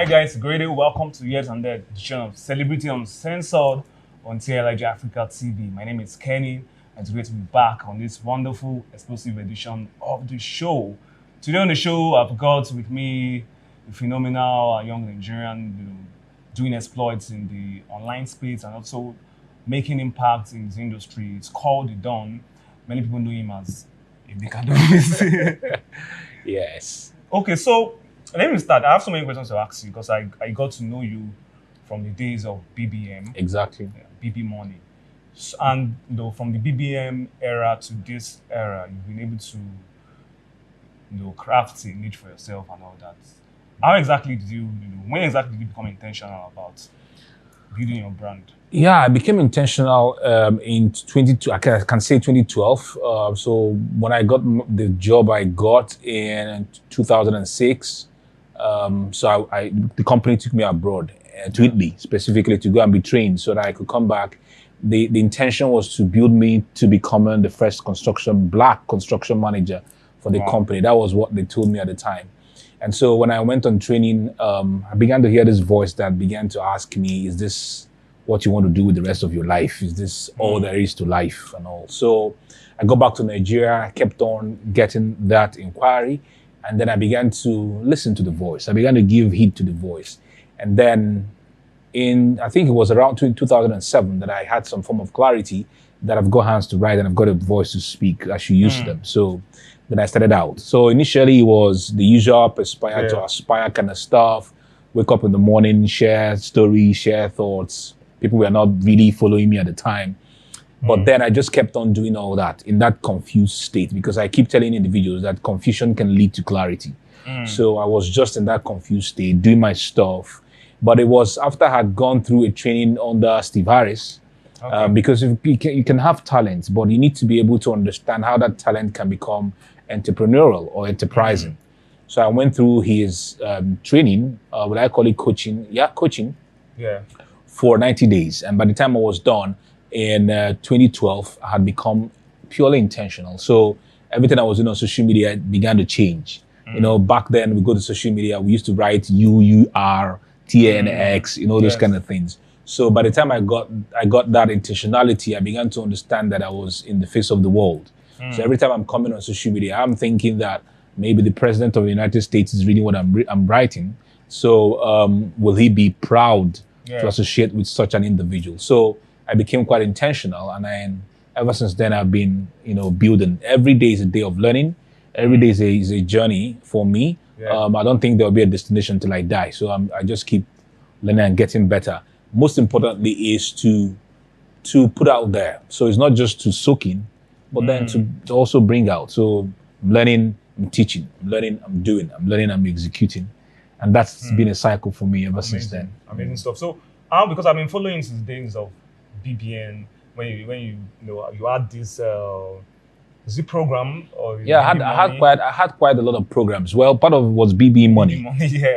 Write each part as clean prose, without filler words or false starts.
guys, great day. Welcome to yet another edition of Celebrity Uncensored on TLIG Africa TV. My name is Kenny, and it's great to be back on this wonderful, exclusive edition of the show. Today on the show, I've got with me a phenomenal young Nigerian doing exploits in the online space and also making impact in this industry. It's called the Don. Many people know him as Ibikadonis. Yes. Okay, so let me start. I have so many questions to ask you because I got to know you from the days of BBM. Exactly. BB Money. And from the BBM era to this era, you've been able to craft a niche for yourself and all that. How exactly did when exactly did you become intentional about building your brand? Yeah, I became intentional in 22. I can say 2012. So when I got the job I got in 2006, so the company took me abroad to Italy specifically to go and be trained so that I could come back. The intention was to build me to becoming the first black construction manager for the company. That was what they told me at the time. And so when I went on training, I began to hear this voice that began to ask me, is this what you want to do with the rest of your life? Is this all there is to life and all? So I got back to Nigeria, I kept on getting that inquiry, and then I began to listen to the voice. I began to give heed to the voice. And then I think it was around 2007 that I had some form of clarity that I've got hands to write and I've got a voice to speak. I should use them. So then I started out. So initially it was the usual aspire kind of stuff. Wake up in the morning, share stories, share thoughts. People were not really following me at the time. But then I just kept on doing all that in that confused state because I keep telling individuals that confusion can lead to clarity. So I was just in that confused state, doing my stuff. But it was after I had gone through a training under Steve Harris, because you can have talent, but you need to be able to understand how that talent can become entrepreneurial or enterprising. So I went through his training, what I call it coaching. Yeah, coaching. Yeah. For 90 days. And by the time I was done in 2012, I had become purely intentional. So everything I was doing on social media began to change. Back then we go to social media, we used to write UUR, TNX, those kind of things. So by the time I got that intentionality, I began to understand that I was in the face of the world. So every time I'm coming on social media, I'm thinking that maybe the president of the United States is reading what I'm writing. So will he be proud to associate with such an individual? So I became quite intentional, and ever since then I've been, building. Every day is a day of learning. Every day is a journey for me. I don't think there'll be a destination till I die. So I just keep learning and getting better. Most importantly is to put out there. So it's not just to soak in, but then to also bring out. So I'm learning, I'm teaching, I'm learning, I'm doing, I'm learning, I'm executing. And that's been a cycle for me ever since then. Amazing stuff. So, because I've been following since the days of BBN, when you had this is it program or I had quite a lot of programs. Well, part of it was BB Money.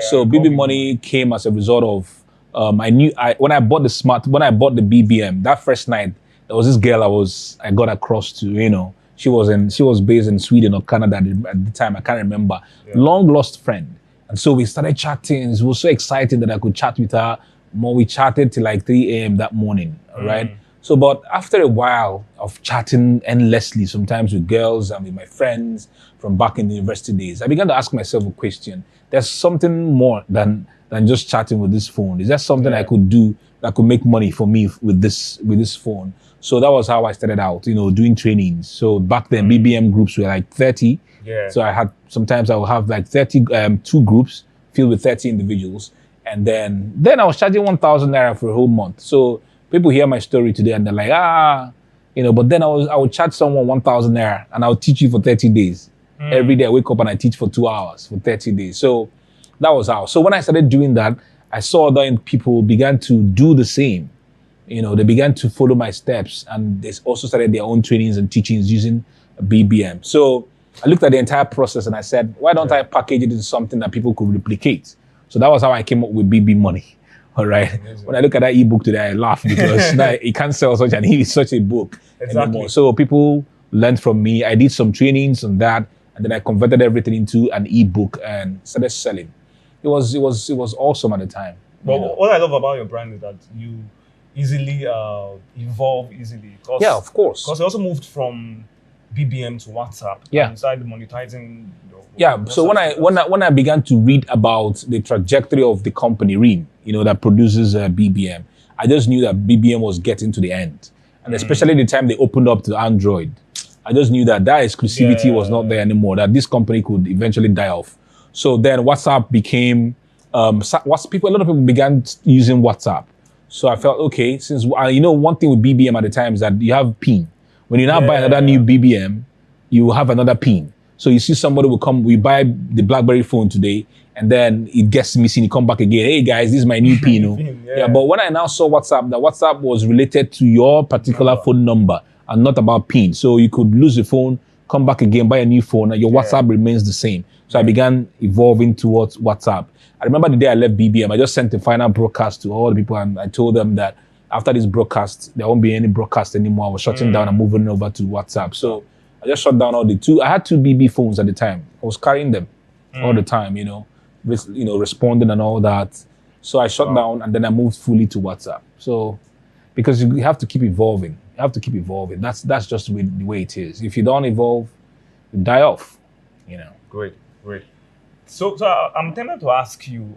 So BB Money came as a result of when I bought the BBM that first night, there was this girl I got across to. She was based in Sweden or Canada at the time. I can't remember. Long lost friend. And so we started chatting. It was so exciting that I could chat with her more. We chatted till like 3 a.m. that morning, right? So, but after a while of chatting endlessly, sometimes with girls and with my friends from back in the university days, I began to ask myself a question. There's something more than just chatting with this phone. Is there something I could do that could make money for me with this phone? So that was how I started out, doing trainings. So back then, BBM groups were like 30. So sometimes I would have like 32 groups filled with 30 individuals. And then I was charging 1,000 naira for a whole month. So people hear my story today and they're like, but then I would charge someone 1,000 naira and I would teach you for 30 days. Every day I wake up and I teach for 2 hours for 30 days. So that was how. So when I started doing that, I saw that people began to do the same. They began to follow my steps, and they also started their own trainings and teachings using BBM. So I looked at the entire process and I said, why don't I package it into something that people could replicate? So that was how I came up with BB Money. All right. Amazing. When I look at that ebook today, I laugh because it can't sell such a book anymore. So people learned from me. I did some trainings on that, and then I converted everything into an ebook and started selling. it was awesome at the time. But what I love about your brand is that you easily evolve easily. Yeah, of course. Because you also moved from BBM to WhatsApp. Yeah. And started monetizing. Yeah. So when I began to read about the trajectory of the company REAM, that produces BBM, I just knew that BBM was getting to the end, and especially the time they opened up to Android, I just knew that exclusivity was not there anymore. That this company could eventually die off. So then WhatsApp became a lot of people began using WhatsApp. So I felt, okay, since one thing with BBM at the time is that you have PIN. When you now buy another new BBM, you have another PIN. So you see somebody will come, we buy the BlackBerry phone today, and then it gets missing, you come back again. Hey guys, this is my new PIN. But when I now saw WhatsApp, that WhatsApp was related to your particular phone number and not about PIN. So you could lose the phone, come back again, buy a new phone, and your WhatsApp remains the same. So I began evolving towards WhatsApp. I remember the day I left BBM, I just sent a final broadcast to all the people, and I told them that after this broadcast, there won't be any broadcast anymore. I was shutting down and moving over to WhatsApp. So I just shut down all the two. I had two BB phones at the time. I was carrying them all the time, responding and all that. So I shut down, and then I moved fully to WhatsApp. So because you have to keep evolving. You have to keep evolving. That's just the way it is. If you don't evolve, you die off. Great. So I'm tempted to ask you,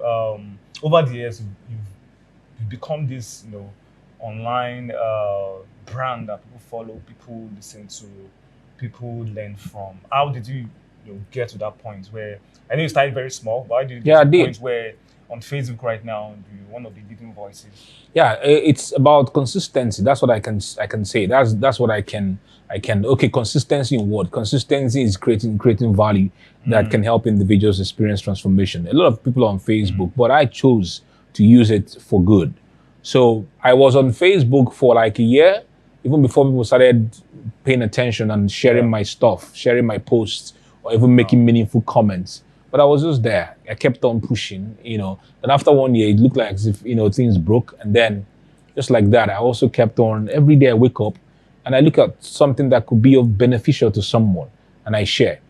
over the years, you've become this, online brand that people follow, people listen to, people learn from. How did you, get to that point where, I know you started very small, but how did you get to the point where on Facebook right now, you're one of the leading voices? Yeah, it's about consistency. That's what I can say. That's what I can. Okay, consistency in what? Consistency is creating value that can help individuals experience transformation. A lot of people are on Facebook, but I chose to use it for good. So I was on Facebook for like a year, even before people started paying attention and sharing my stuff, sharing my posts, or even making meaningful comments. But I was just there. I kept on pushing, And after 1 year, it looked like as if, things broke. And then just like that, I also kept on. Every day I wake up and I look at something that could be beneficial to someone and I share.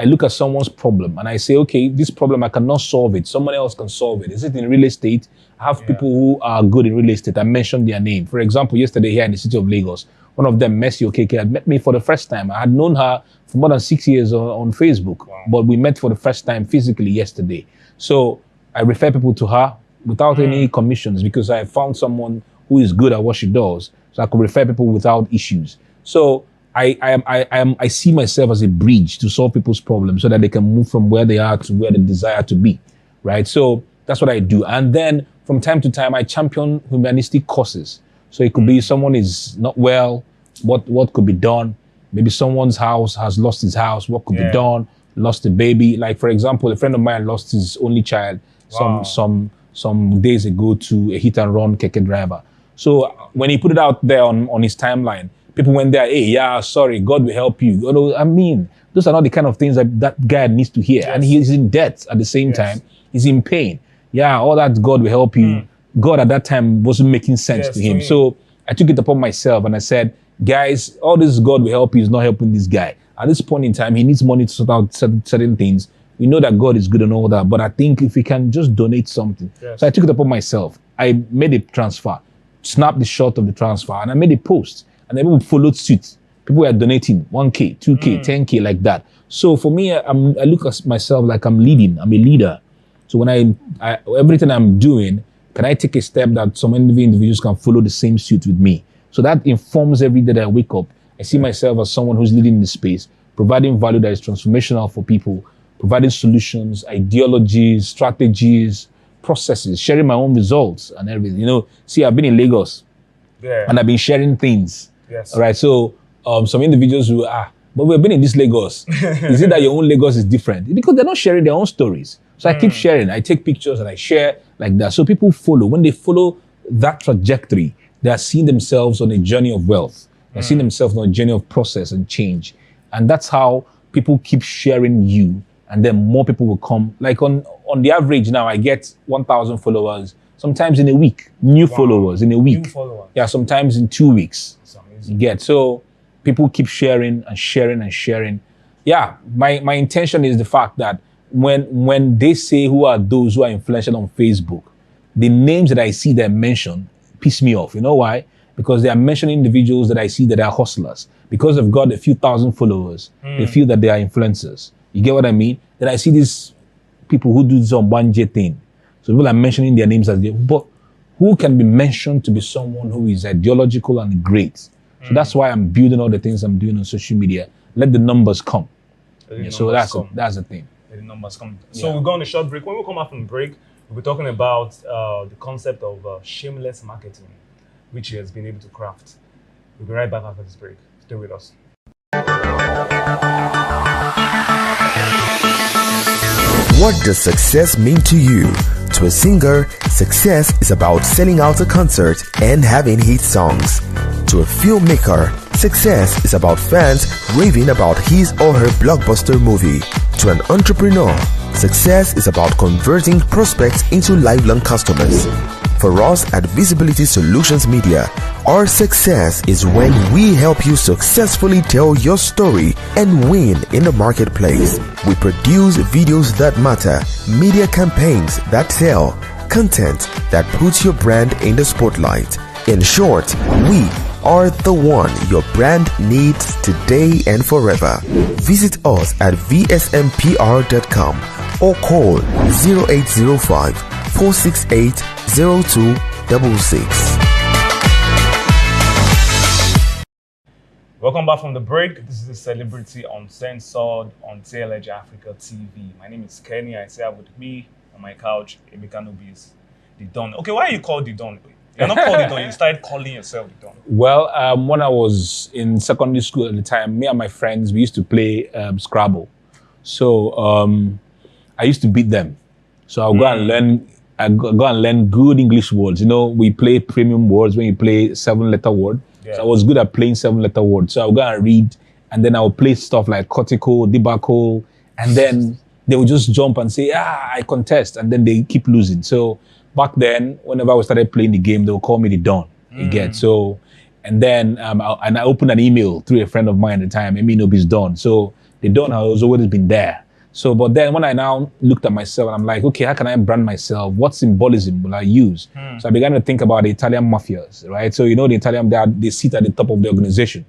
I look at someone's problem and I say, okay, this problem, I cannot solve it. Someone else can solve it. Is it in real estate? I have people who are good in real estate. I mentioned their name. For example, yesterday here in the city of Lagos, one of them, Mercy Okeke, had met me for the first time. I had known her for more than 6 years on Facebook, but we met for the first time physically yesterday. So I refer people to her without any commissions because I found someone who is good at what she does. So I could refer people without issues. So I see myself as a bridge to solve people's problems so that they can move from where they are to where they desire to be, right? So that's what I do. And then from time to time, I champion humanistic causes. So it could be someone is not well, what could be done? Maybe someone's house has lost his house, what could be done? Lost a baby. Like for example, a friend of mine lost his only child some days ago to a hit and run keke driver. So when he put it out there on his timeline, people went there, hey, sorry, God will help you. Those are not the kind of things that guy needs to hear. Yes. And he's in debt at the same time. He's in pain. Yeah, all that God will help you. God at that time wasn't making sense to him. So I took it upon myself and I said, guys, all this God will help you is not helping this guy. At this point in time, he needs money to sort out certain things. We know that God is good and all that, but I think if we can just donate something. Yes. So I took it upon myself. I made a transfer, snapped the shot of the transfer, and I made a post. And people followed suit. People were donating 1K, 2K, 10K, like that. So for me, I look at myself like I'm leading. I'm a leader. So when everything I'm doing, can I take a step that some individuals can follow the same suit with me? So that informs every day that I wake up. I see myself as someone who's leading the space, providing value that is transformational for people, providing solutions, ideologies, strategies, processes, sharing my own results and everything. See, I've been in Lagos and I've been sharing things. Yes. All right. So some individuals who but we've been in this Lagos. Is it that your own Lagos is different? Because they're not sharing their own stories. So I keep sharing. I take pictures and I share like that. So people follow. When they follow that trajectory, they are seeing themselves on a journey of wealth. They're seeing themselves on a journey of process and change. And that's how people keep sharing you. And then more people will come. Like on the average now, I get 1,000 followers, sometimes in a week. New followers in a week. New followers. Yeah, sometimes in 2 weeks. You get. So people keep sharing and sharing and sharing. Yeah, my intention is the fact that when they say who are those who are influential on Facebook, the names that I see them mention piss me off. You know why? Because they are mentioning individuals that I see that are hustlers. Because they've got a few thousand followers, they feel that they are influencers. You get what I mean? Then I see these people who do some 1J thing. So people are mentioning their names as but who can be mentioned to be someone who is ideological and great? So that's why I'm building all the things I'm doing on social media. Let the numbers come. So that's the thing. Let the numbers come. So we'll go on a short break. When we come back from the break, we'll be talking about the concept of shameless marketing, which he has been able to craft. We'll be right back after this break. Stay with us. What does success mean to you? To a singer, success is about selling out a concert and having hit songs. To a filmmaker, success is about fans raving about his or her blockbuster movie. To an entrepreneur, success is about converting prospects into lifelong customers. For us at Visibility Solutions Media, our success is when we help you successfully tell your story and win in the marketplace. We produce videos that matter, media campaigns that sell, content that puts your brand in the spotlight. In short, we are the one your brand needs today and forever. Visit us at vsmpr.com or call 0805 468 0266. Welcome back from the break. This is the Celebrity Uncensored on TLEG Africa TV. My name is Kenny. I say with me on my couch, Emeka Nobis, the Don. Okay, why are you called the Don? You're not called the Don. You started calling yourself the Don. Well, when I was in secondary school at the time, me and my friends, we used to play Scrabble. So I used to beat them. So I'll go and learn. I go and learn good English words. You know, we play premium words when you play 7-letter word. Yeah. So I was good at playing 7-letter words. So I'll go and read, and then I'll play stuff like cortical, debacle, and then they would just jump and say, I contest, and then they keep losing. So back then, whenever I started playing the game, they would call me the Don. You get so, and then I opened an email through a friend of mine at the time, Nobis Don. So the Don has always been there. So, but then when I now looked at myself, I'm like, okay, how can I brand myself? What symbolism will I use? So I began to think about the Italian mafias, right? So, you know, the Italian, they sit at the top of the organization,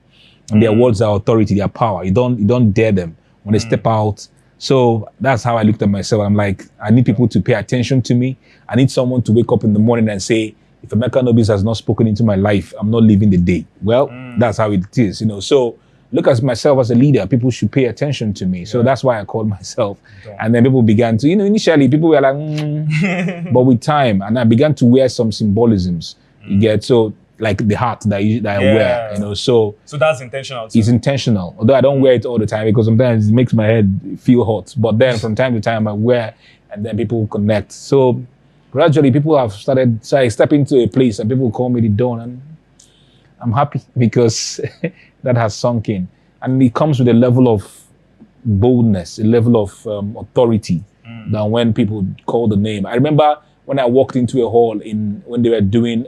and their words are authority, their power. You don't dare them when they step out. So that's how I looked at myself. I'm like, I need people to pay attention to me. I need someone to wake up in the morning and say, if Emeka Nobis has not spoken into my life, I'm not living the day. Well, that's how it is, you know. So look at myself as a leader. People should pay attention to me. So that's why I called myself. And then people began to, you know, initially people were like, but with time, and I began to wear some symbolisms. You get, so like the hat that I wear, you know. So that's intentional too. It's intentional. Although I don't wear it all the time because sometimes it makes my head feel hot. But then from time to time I wear, and then people connect. So gradually people have started, so I step into a place and people call me the Don, and I'm happy because that has sunk in. And it comes with a level of boldness, a level of authority than when people call the name. I remember when I walked into a hall when they were doing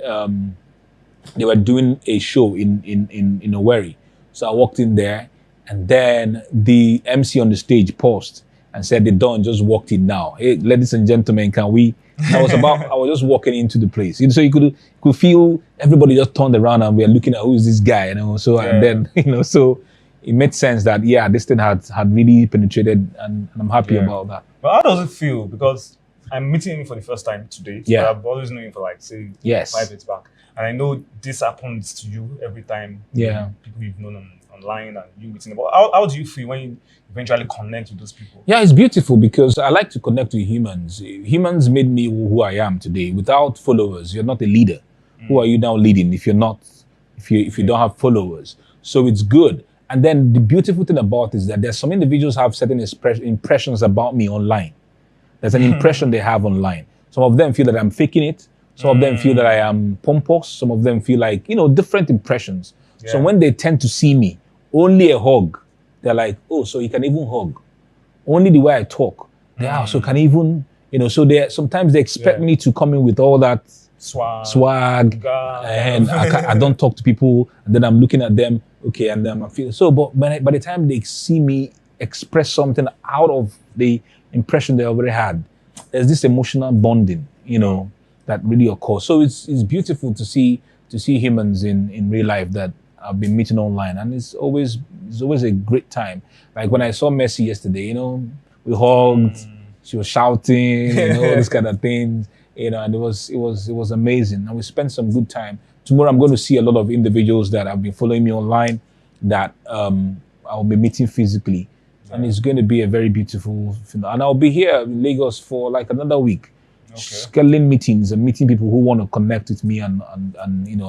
a show in Owerri. So I walked in there, and then the MC on the stage paused and said, the Don just walked in now. Hey, ladies and gentlemen, can we? I was just walking into the place. So you could feel everybody just turned around and we are looking at who is this guy, you know. So and then, you know, so it made sense that this thing had really penetrated, and I'm happy about that. But how does it feel? Because I'm meeting him for the first time today. Yeah. But I've always known him for 5 years back. And I know this happens to you every time. Yeah. People you've known online and you meeting them. How do you feel when you eventually connect with those people? Yeah, it's beautiful because I like to connect with humans. Humans made me who I am today. Without followers, you're not a leader. Who are you now leading if you don't have followers? So it's good. And then the beautiful thing about it is that there's some individuals have certain impressions about me online. There's an impression they have online. Some of them feel that I'm faking it. Some of them feel that I am pompous. Some of them feel like, you know, different impressions. Yeah. So when they tend to see me, only a hug, they're like, oh, so you can even hug. Only the way I talk. So can even, you know, so sometimes they expect me to come in with all that swag and I don't talk to people, and then I'm looking at them, okay, and then I feel so. But by the time they see me express something out of the impression they already had. There's this emotional bonding, that really occurs. So it's beautiful to see humans in real life that I've been meeting online, and it's always a great time. Like when I saw Messi yesterday, we hugged, she was shouting, all this kind of things, and it was amazing, and we spent some good time. Tomorrow I'm going to see a lot of individuals that have been following me online that I'll be meeting physically, and it's going to be a very beautiful thing. And I'll be here in Lagos for like another week. Scheduling meetings and meeting people who want to connect with me and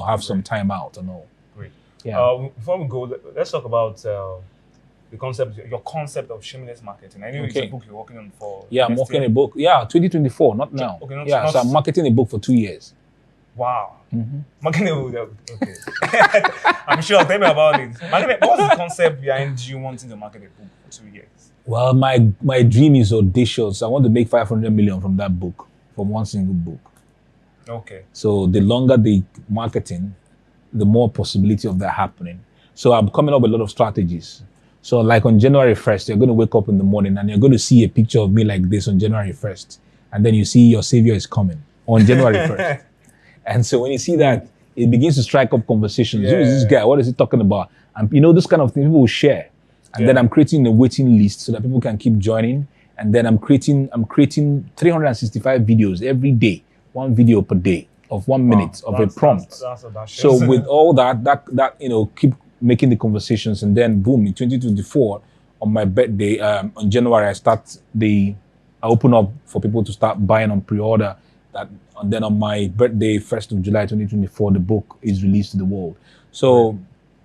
have some time out and all. Great. Yeah. Before we go, let's talk about your concept of shameless marketing. I know it's a book you're working on for. Yeah, I'm working on a book. Yeah, 2024, not now. Okay, so I'm marketing a book for 2 years. Wow. Mm-hmm. Marketing a book. Okay. I'm sure. Tell me about it. What's the concept behind you wanting to market a book for 2 years? Well, my dream is audacious. I want to make 500 million from that book. From one single book. Okay. So the longer the marketing, the more possibility of that happening. So I'm coming up with a lot of strategies. So like on January 1st, you're going to wake up in the morning and you're going to see a picture of me like this on January 1st. And then you see your savior is coming on January 1st. And so when you see that, it begins to strike up conversations. Who is this guy? What is he talking about? And this kind of thing people will share. And then I'm creating a waiting list so that people can keep joining. And then I'm creating 365 videos every day, 1 video per day of 1 minute of a prompt. So with all that keep making the conversations, and then boom, in 2024 on my birthday, on January, I open up for people to start buying on pre-order. And then on my birthday, 1st of July 2024, the book is released to the world. So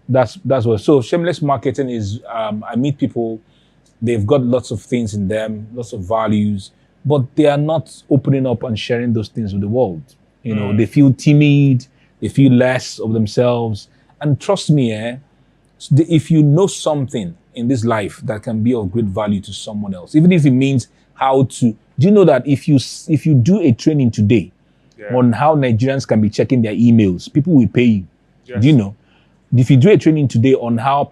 that's what. So shameless marketing is I meet people. They've got lots of things in them, lots of values, but they are not opening up and sharing those things with the world. They feel timid, they feel less of themselves. And trust me, if you know something in this life that can be of great value to someone else, even if it means do you know that if you do a training today on how Nigerians can be checking their emails, people will pay you. Yes. Do you know? If you do a training today on how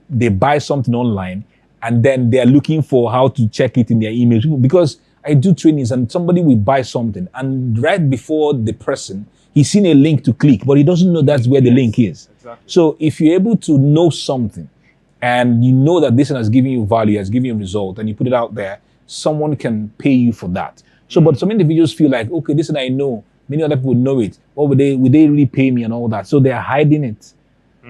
they buy something online, and then they're looking for how to check it in their emails. Because I do trainings and somebody will buy something, and right before the person, he's seen a link to click, but he doesn't know that's where the link is. Exactly. So if you're able to know something and you know that this one has given you value, has given you a result, and you put it out there, someone can pay you for that. So, but some individuals feel like, okay, this one I know, many other people know it. What would they really pay me and all that? So they're hiding it.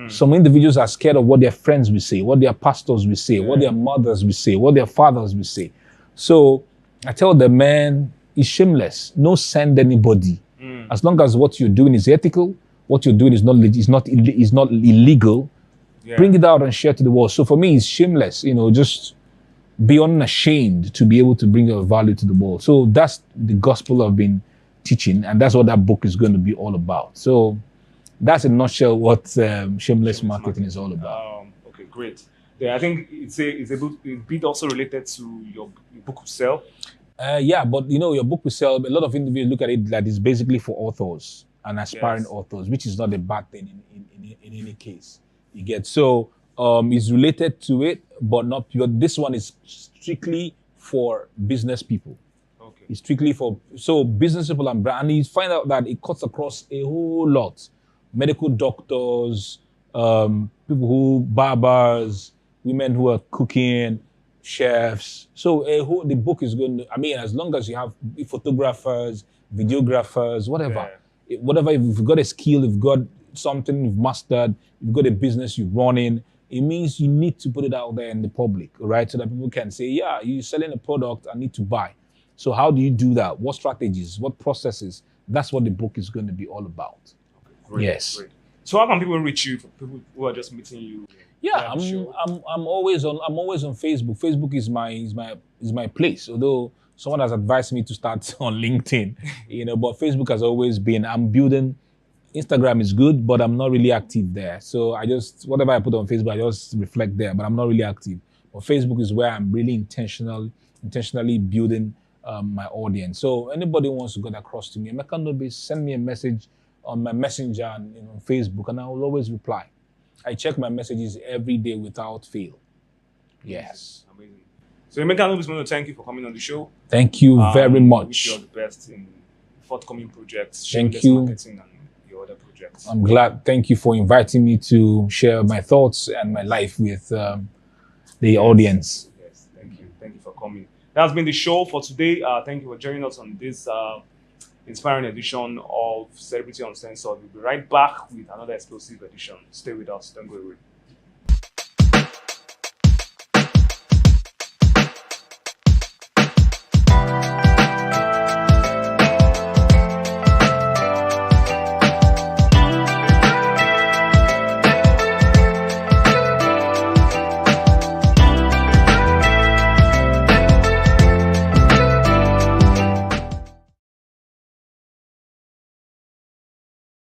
Some individuals are scared of what their friends will say, what their pastors will say, what their mothers will say, what their fathers will say. So I tell them, man, it's shameless. No send anybody. As long as what you're doing is ethical, what you're doing is not illegal, bring it out and share to the world. So for me, it's shameless. Just be unashamed to be able to bring your value to the world. So that's the gospel I've been teaching, and that's what that book is going to be all about. So that's in a nutshell what shameless marketing is all about. Okay, great. Yeah, I think it's a bit also related to your book will sell. Yeah, but your book will sell. A lot of individuals look at it that it's basically for authors and aspiring authors, which is not a bad thing in any case. You get so it's related to it, but not pure. This one is strictly for business people. Okay, it's strictly for business people and brand. And you find out that it cuts across a whole lot. Medical doctors, people barbers, women who are cooking, chefs. So the book is going to, as long as you have photographers, videographers, whatever, if you've got a skill, you've got something you've mastered, you've got a business you're running, it means you need to put it out there in the public, right? So that people can say, yeah, you're selling a product, I need to buy. So how do you do that? What strategies, what processes? That's what the book is going to be all about. Great, yes. Great. So how can people reach you? For people who are just meeting you? Yeah, I'm always on Facebook. Facebook is my place. Although someone has advised me to start on LinkedIn, but Facebook has always been. I'm building. Instagram is good, but I'm not really active there. So whatever I put on Facebook, I just reflect there, but I'm not really active. But Facebook is where I'm really intentionally building my audience. So anybody who wants to get across to me, send me a message on my messenger and on Facebook, and I will always reply. I check my messages every day without fail. Yes. Amazing. So Emeka, I want to thank you for coming on the show. Thank you very much. I wish you all the best in forthcoming projects, Thank shameless you. marketing and your other projects. I'm glad. Thank you for inviting me to share my thoughts and my life with the audience. Yes, thank you. Thank you for coming. That's been the show for today. Thank you for joining us on this inspiring edition of Celebrity Uncensored. We'll be right back with another explosive edition. Stay with us. Don't go away.